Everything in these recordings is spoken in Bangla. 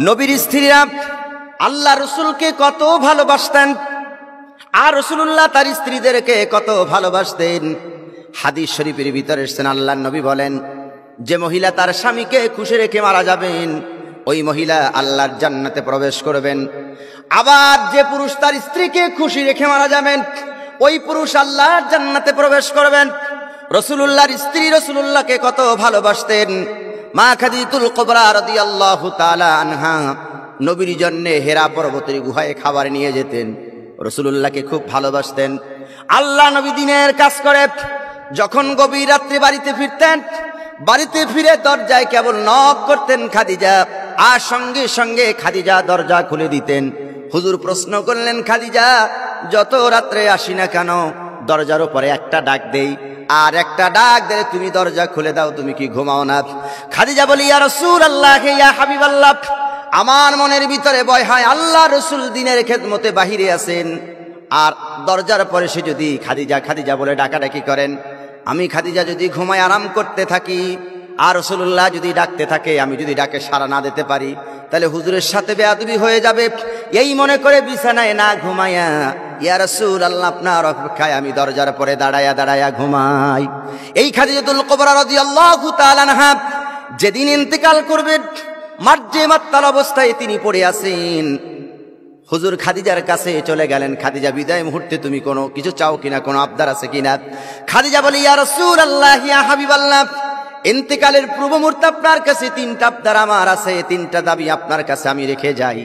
নবীর স্ত্রীরা আল্লাহ রসুলকে কত ভালোবাসতেন আর রাসূলুল্লাহ তার স্ত্রীদেরকে কত ভালোবাসতেন। হাদিস শরীফের ভিতরে এসেছেন, আল্লাহর নবী বলেন, যে মহিলা তার স্বামীকে খুশি রেখে মারা যাবেন ওই মহিলা আল্লাহর জান্নাতে প্রবেশ করবেন। আবার যে পুরুষ তার স্ত্রীকে খুশি রেখে মারা যাবেন ওই পুরুষ আল্লাহর জান্নাতে প্রবেশ করবেন। রাসূলুল্লাহর স্ত্রী রাসূলুল্লাহকে কত ভালোবাসতেন। মা খাদিজাতুল কুবরা রাদিয়াল্লাহু তাআলা আনহা নবীর জন্য হেরা পর্বতের গুহায় খাবার নিয়ে যেতেন। রাসূলুল্লাহকে খুব ভালোবাসতেন। আল্লাহ নবী দিনের কাজ করে যখন গভীর রাত্রে বাড়িতে ফিরতেন, বাড়িতে ফিরে দরজায় কেবল নক করতেন খাদিজা, আর সঙ্গে সঙ্গে খাদিজা দরজা খুলে দিতেন। হুজুর প্রশ্ন করলেন, খাদিজা যত রাত্রে আসি না কেন দরজার উপরে একটা ডাক দেই, আর একটা ডাক দিলে তুমি দরজা খুলে দাও, তুমি কি ঘুমাও না? খাদিজা বলি, ইয়া রাসূলুল্লাহ, ইয়া হাবিবাল্লাহ, আমার মনের ভিতরে ভয় হয় আল্লাহ রসুল দিনের খেদমতে বাহিরে আছেন, আর দরজার পরে সে যদি খাদিজা বলে ডাকাডাকি করেন, আমি খাদিজা যদি ঘুমায় আরাম করতে থাকি আর রাসূলুল্লাহ যদি ডাকতে থাকে, আমি যদি ডাকে সাড়া না দিতে পারি তাহলে হুজুরের সাথে বেয়াদবি হয়ে যাবে। এই মনে করে বিছানায় না ঘুমায়া ইয়া রাসূলুল্লাহ আপনার অপেক্ষায় আমি দরজার পরে দাঁড়ায়া ঘুমাই। এই খাদিজাতুল কুবরা রাদিয়াল্লাহু তাআলা আনহা যেদিন ইন্তেকাল করবেন, মার্জে মাত্তাল অবস্থায় তিনি পড়ে আছেন। হুজুর খাদিজার কাছে চলে গেলেন, খাদিজা বিদায় মুহূর্তে তুমি কোনো কিছু চাও কিনা, কোনো আবদার আছে কিনা? খাদিজা বলি, ইয়া রাসূলুল্লাহ, ইয়া হাবিবাল্লাহ, ইন্তেকালের পূর্ব মুহূর্তে আপনার কাছে তিনটা আবদার আমার আছে, তিনটা দাবি আপনার কাছে আমি রেখে যাই।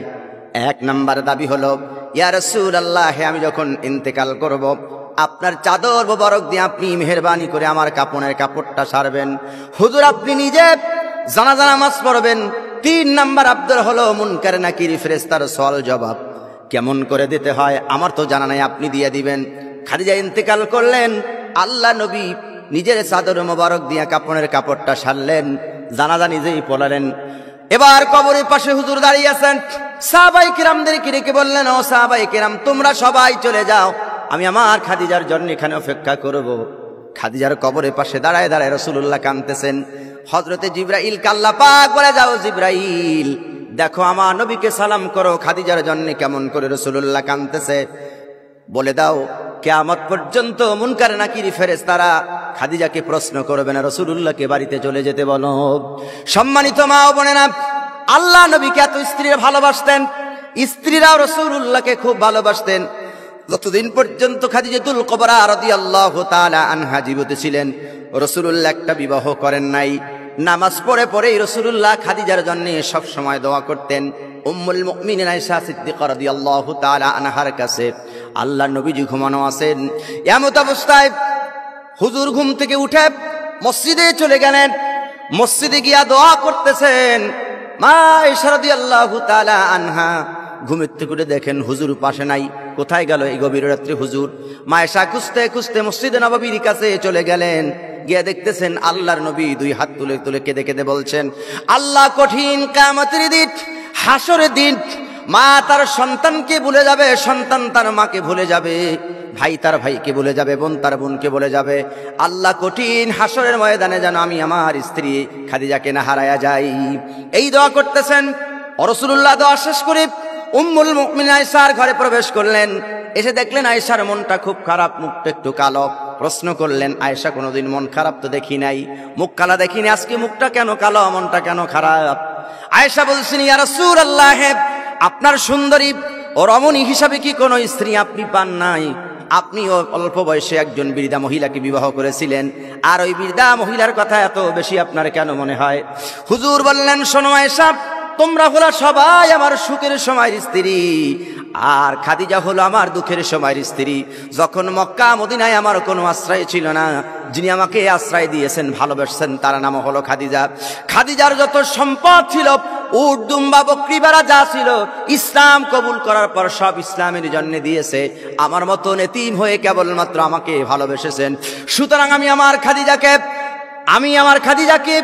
এক নাম্বার দাবি হলো, ইয়া রাসূলুল্লাহ, আমি যখন ইন্তেকাল করব আপনার চাদর মোবারক দিয়ে আপনি মেহেরবানি করে আমার কাপড়ের কাপড়টা সারবেন। হুজুর আপনি নিজে জানাজা নামাজ পড়বেন। তিন নাম্বার আবদার হলো, মুনকার নাকির ফেরেশতার সওয়াল জবাব কেমন করে দিতে হয় আমার তো জানা নাই, আপনি দিয়ে দিবেন। খাদিজা ইন্তেকাল করলেন, আল্লাহ নবী নিজের চাদর মোবারক দিয়া কাপড়ের কাপড়টা সারলেন, জানাজা নিজেই পড়ালেন। এবার কবরের পাশে হুজুর দাঁড়িয়ে আছেন। সাহাবায়ে কিরামদেরকে ডেকে বললেন, ও সাহাবায়ে কিরাম, তোমরা সবাই চলে যাও, আমি আমার খাদিজার জন্য এখানে অপেক্ষা করব। খাদিজার কবরের পাশে দাঁড়ায় রাসূলুল্লাহ কাঁদতেছেন। হযরতে জিবরাইলকে আল্লাহ পাক বলে, যাও জিবরাইল, দেখো আমার নবীকে সালাম করো, খাদিজার জন্য কেমন করে রাসূলুল্লাহ কাঁদতেছে। বলে দাও কিয়ামত পর্যন্ত মুনকার নাকির ফেরেশতারা খাদিজাকে প্রশ্ন করবে না, রাসূলুল্লাহকে বাড়িতে চলে যেতে বলো। সম্মানিত মা ও বোনেরা, আল্লাহ নবীকে এত স্ত্রীরা ভালোবাসতেন, স্ত্রীরাও রাসূলুল্লাহকে খুব ভালোবাসতেন। যতদিন পর্যন্ত খাদিজাতুল কুবরা রাদিয়াল্লাহু তাআলা আনহা জীবিত ছিলেন, রাসূলুল্লাহ একটা বিবাহ করেন নাই। নামাজ পড়ে পড়েই রাসূলুল্লাহ খাদিজার জন্য সব সময় দোয়া করতেন। উম্মুল মুমিনিন আয়েশা সিদ্দিকা রাদিয়াল্লাহু তাআলা আনহার কাছে আল্লাহ নবীজি ঘুমানো আছেন। এমত অবস্থায় হুজুর ঘুম থেকে উঠে মসজিদে চলে গেলেন। মসজিদে গিয়া দোয়া করতেছেন। মা আয়েশা রাদিয়াল্লাহু তাআলা আনহা ঘুমের থেকে দেখেন হুজুর পাশে নাই। কোথায় গেল এই গভীর রাত্রে হুজুর? মা আয়েশা খুঁজতে খুঁজতে মসজিদে নববীর কাছে চলে গেলেন। গিয়ে দেখতেছেন আল্লাহর নবী দুই হাত তুলে তুলে কেঁদে কেঁদে বলছেন, আল্লাহ কঠিন কিয়ামতের দিন, হাসরের দিন মা তার সন্তানকে ভুলে যাবে, সন্তান তার মাকে ভুলে যাবে, ভাই তার ভাইকে ভুলে যাবে, বোন তার বোনকে ভুলে যাবে। আল্লাহ কঠিন হাসরের ময়দানে যেন আমি আমার স্ত্রী খাদিজাকে না হারায়া যাই। এই দোয়া করতেছেন। রাসূলুল্লাহ দোয়া শেষ করে উম্মুল মুমিনিন আয়েশার ঘরে প্রবেশ করলেন। এসে দেখলেন আয়েশার মনটা খুব খারাপ, মুখটা একটু কালো। প্রশ্ন করলেন, আয়েশা কোনোদিন মন খারাপ তো দেখি নাই, মুখ কালা দেখিনি, আজকে মুখটা কেন কালো, মনটা কেন খারাপ? আয়েশা বলছেন, ইয়া রাসূলুল্লাহ, আপনার সুন্দরী ও রমণী হিসাবে কি কোনো স্ত্রী আপনি পান নাই? আপনি অল্প বয়সে একজন বৃদ্ধা মহিলাকে বিবাহ করেছিলেন, আর ওই বৃদ্ধা মহিলার কথা এত বেশি আপনার কেন মনে হয়? হুজুর বললেন, শোনো আয়েশা, তোমরা হলো সবাই আমার সুখের সময়ের স্ত্রী, আর খাদিজা হলো আমার দুঃখের সময়ের স্ত্রী। যখন মক্কা মদিনায় আমার কোনো আশ্রয় ছিল না, যিনি আমাকে আশ্রয় দিয়েছেন, ভালোবাসছেন, তার নাম হলো খাদিজা। খাদিজার যত সম্পদ ছিল, উট দুম্বা বকরি ভেড়া যা ছিল, ইসলাম কবুল করার পর সব ইসলামের জন্য দিয়েছে। আমার মতো এতিম হয়ে কেবলমাত্র আমাকে ভালোবেসেছেন। সুতরাং আমি আমার খাদিজাকে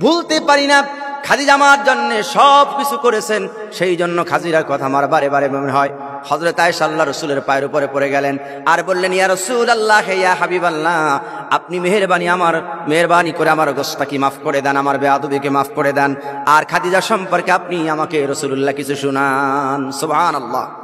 ভুলতে পারি না। খাদিজা আমার জন্য সব কিছু করেছেন, সেই জন্য খাদিজার কথা আমার বারে বারে মনে হয়। হযরত আয়েশা আল্লাহ রাসূলের পায়ের উপরে পড়ে গেলেন আর বললেন, ইয়া রাসূলুল্লাহ, ইয়া হাবিবাল্লাহ, আপনি মেহেরবানি করে আমার গোস্তাকি মাফ করে দেন, আমার বেয়াদবিকে মাফ করে দেন, আর খাদিজা সম্পর্কে আপনি আমাকে রাসূলুল্লাহ কিছু শুনান। সুবহানাল্লাহ।